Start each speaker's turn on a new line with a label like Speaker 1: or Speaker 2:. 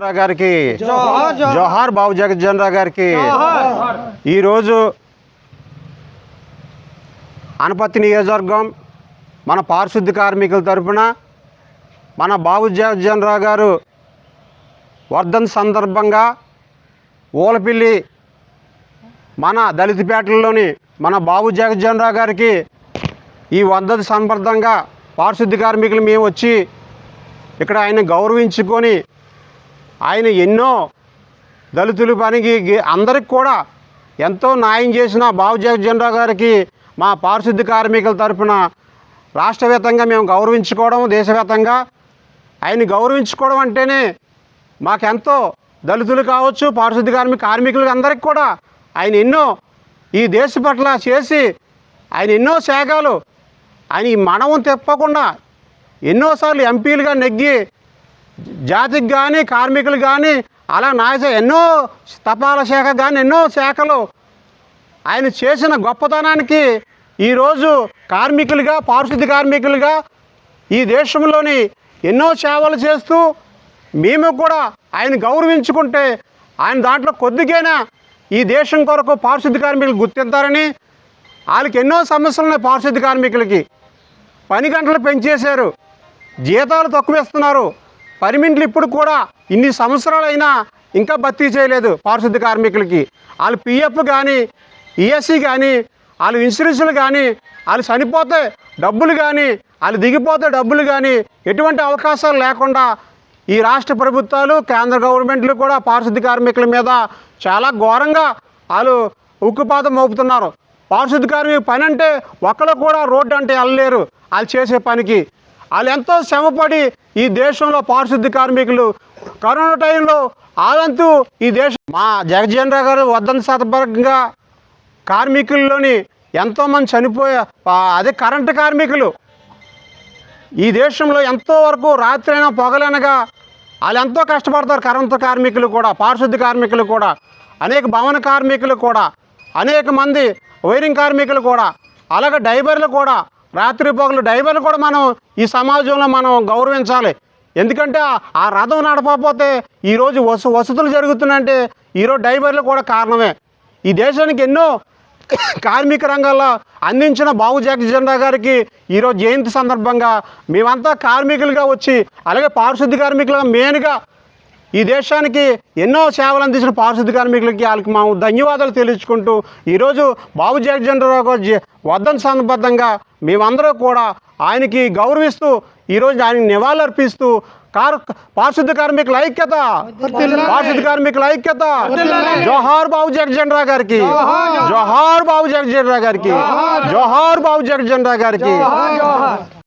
Speaker 1: గారికి జోహార్ బాబు జగజ్జన్ రావు గారికి ఈరోజు అనపత్తి నియోజకవర్గం మన పారిశుద్ధ్య కార్మికుల తరపున మన బాబు జగజ్జన్ రావు గారు వర్ధన్ సందర్భంగా ఊలపిల్లి మన దళితపేటలోని మన బాబు జగజ్జన్ రావు గారికి ఈ వర్ధన్ సందర్భంగా పారిశుద్ధ్య కార్మికులు మేము వచ్చి ఇక్కడ ఆయన గౌరవించుకొని ఆయన ఎన్నో దళితుల పనికి అందరికి కూడా ఎంతో న్యాయం చేసిన బాబు జగజ్జన్ రావు గారికి మా పారిశుద్ధ్య కార్మికుల తరఫున రాష్ట్రవ్యాప్తంగా మేము గౌరవించుకోవడం, దేశవ్యాప్తంగా ఆయన గౌరవించుకోవడం అంటేనే మాకెంతో దళితులు కావచ్చు, పారిశుద్ధ్య కార్మికులు అందరికి కూడా ఆయన ఎన్నో ఈ దేశ పట్ల చేసి ఆయన ఎన్నో త్యాగాలు ఆయన ఈ మనవం తిప్పకుండా ఎన్నోసార్లు ఎంపీలుగా నెగ్గి జాతికి కానీ కార్మికులు కానీ అలా ఎన్నో తపాలా శాఖ కానీ ఎన్నో శాఖలు ఆయన చేసిన గొప్పతనానికి ఈరోజు కార్మికులుగా, పారిశుద్ధ్య కార్మికులుగా ఈ దేశంలోని ఎన్నో సేవలు చేస్తూ మేము కూడా ఆయన గౌరవించుకుంటే ఆయన దాంట్లో కొద్దిగైనా ఈ దేశం కొరకు పారిశుద్ధ్య కార్మికులు గుర్తింతారని, వాళ్ళకి ఎన్నో సమస్యలు ఉన్నాయి. పారిశుద్ధ్య కార్మికులకి పని గంటలు పెంచేశారు, జీతాలు తక్కువ ఇస్తున్నారు, పర్మిట్లు ఇప్పుడు కూడా ఇన్ని సంవత్సరాలైనా ఇంకా భర్తీ చేయలేదు. పారిశుద్ధ్య కార్మికులకి వాళ్ళు పిఎఫ్ కానీ, ఈఎస్సీ కానీ, వాళ్ళు ఇన్సూరెన్సులు కానీ, వాళ్ళు చనిపోతే డబ్బులు కానీ, వాళ్ళు దిగిపోతే డబ్బులు కానీ ఎటువంటి అవకాశాలు లేకుండా ఈ రాష్ట్ర ప్రభుత్వాలు, కేంద్ర గవర్నమెంట్లు కూడా పారిశుద్ధ్య కార్మికుల మీద చాలా ఘోరంగా వాళ్ళు ఉక్కుపాతం మోపుతున్నారు. పారిశుద్ధ్య కార్మికుల పని అంటే ఒకరు కూడా రోడ్డు అంటే వెళ్ళలేరు. వాళ్ళు చేసే పనికి వాళ్ళు ఎంతో శ్రమపడి ఈ దేశంలో పారిశుద్ధ్య కార్మికులు కరోనా టైంలో ఆలంతూ ఈ దేశం మా జగజ్జన్ రావు గారు వర్ధన్ సందర్భంగా కార్మికుల్లోని ఎంతోమంది చనిపోయే అదే కరెంటు కార్మికులు ఈ దేశంలో ఎంతో వరకు రాత్రి అయినా పొగలనగా వాళ్ళు ఎంతో కష్టపడతారు. కరెంటు కార్మికులు కూడా, పారిశుద్ధ్య కార్మికులు కూడా, అనేక భవన కార్మికులు కూడా, అనేక మంది వైరింగ్ కార్మికులు కూడా, అలాగే డ్రైవర్లు కూడా, రాత్రి పొగలు డ్రైవర్లు కూడా మనం ఈ సమాజంలో మనం గౌరవించాలి. ఎందుకంటే ఆ రథం నడపకపోతే ఈరోజు వసతులు జరుగుతున్నాయంటే ఈరోజు డ్రైవర్లు కూడా కారణమే. ఈ దేశానికి ఎన్నో కార్మిక రంగాల్లో అందించిన బాబు జగజ్జన్ రావు గారికి ఈరోజు జయంతి సందర్భంగా మేమంతా కార్మికులుగా వచ్చి, అలాగే పారిశుద్ధ్య కార్మికులుగా మెయిన్గా ఈ దేశానికి ఎన్నో సేవలు అందించిన పారిశుద్ధ్య కార్మికులకి వాళ్ళకి మేము ధన్యవాదాలు తెలియజుకుంటూ ఈరోజు బాబు జగజ్జన్ రావు గారు వర్ధన్ సందర్భంగా మేమందరూ కూడా ఆయనకి గౌరవిస్తూ ఈరోజు ఆయనకి నివాళులు అర్పిస్తూ పారిశుద్ధ్య కార్మికుల ఐక్యత, పారిశుద్ధ్య కార్మికుల ఐక్యత. జోహార్ బాబు జగజ్జన్ రావు గారికి, జోహార్ బాబు జగజ్జన్ రావు గారికి, జోహార్ బాబు జగజ్జన్ రావు గారికి.